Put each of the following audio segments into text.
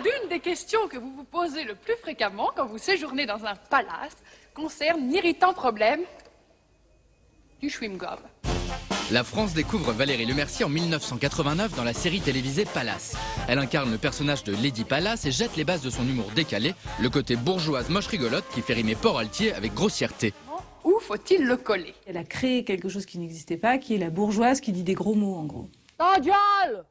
l'une des questions que vous vous posez le plus fréquemment quand vous séjournez dans un palace concerne l'irritant problème du chewing-gum. La France découvre Valérie Lemercier en 1989 dans la série télévisée Palace. Elle incarne le personnage de Lady Palace et jette les bases de son humour décalé, le côté bourgeoise moche rigolote qui fait rimer Port-Altier avec grossièreté. Où faut-il le coller? Elle a créé quelque chose qui n'existait pas, qui est la bourgeoise qui dit des gros mots en gros. Ta gueule!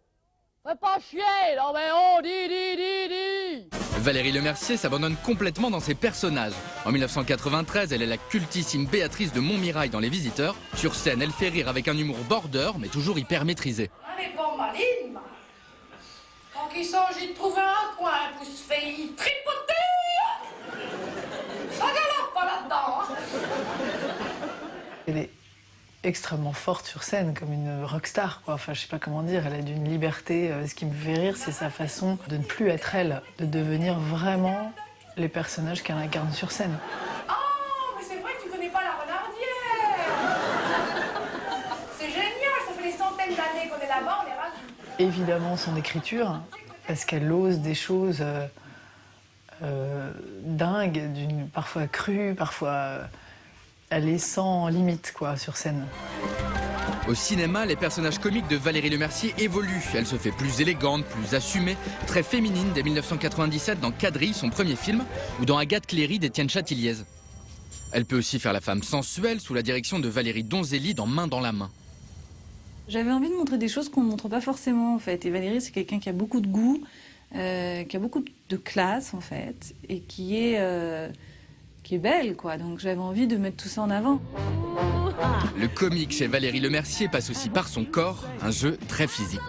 Fais pas chier, non mais oh, dis! Valérie Lemercier s'abandonne complètement dans ses personnages. En 1993, elle est la cultissime Béatrice de Montmirail dans Les Visiteurs. Sur scène, elle fait rire avec un humour border, mais toujours hyper maîtrisé. Elle est pas maline, quand il s'agit de trouver un coin pour se faire tripoter, ça galope pas là-dedans. Hein. Elle est extrêmement forte sur scène, comme une rockstar, quoi. Enfin, je sais pas comment dire, elle a d'une liberté. Ce qui me fait rire, c'est sa façon de ne plus être elle, de devenir vraiment les personnages qu'elle incarne sur scène. Oh, mais c'est vrai que tu connais pas la Renardière. C'est génial, ça fait des centaines d'années qu'on est là-bas, on est ravis. Évidemment, son écriture, parce qu'elle ose des choses dingues, parfois crues, parfois... Elle est sans limite, quoi, sur scène. Au cinéma, les personnages comiques de Valérie Lemercier évoluent. Elle se fait plus élégante, plus assumée, très féminine dès 1997 dans Quadrille, son premier film, ou dans Agathe Cléry d'Étienne Chatiliez. Elle peut aussi faire la femme sensuelle sous la direction de Valérie Donzelli dans Main dans la main. J'avais envie de montrer des choses qu'on ne montre pas forcément en fait. Et Valérie, c'est quelqu'un qui a beaucoup de goût, qui a beaucoup de classe en fait, et qui est belle, quoi. Donc j'avais envie de mettre tout ça en avant. Le comique chez Valérie Lemercier passe aussi par son corps, un jeu très physique.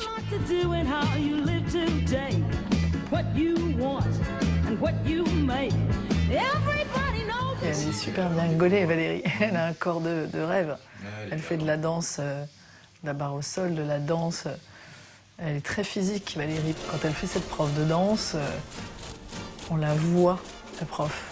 Elle est super bien gaulée, Valérie. Elle a un corps de rêve. Elle fait de la danse, de la barre au sol, de la danse. Elle est très physique, Valérie. Quand elle fait cette prof de danse, on la voit, la prof.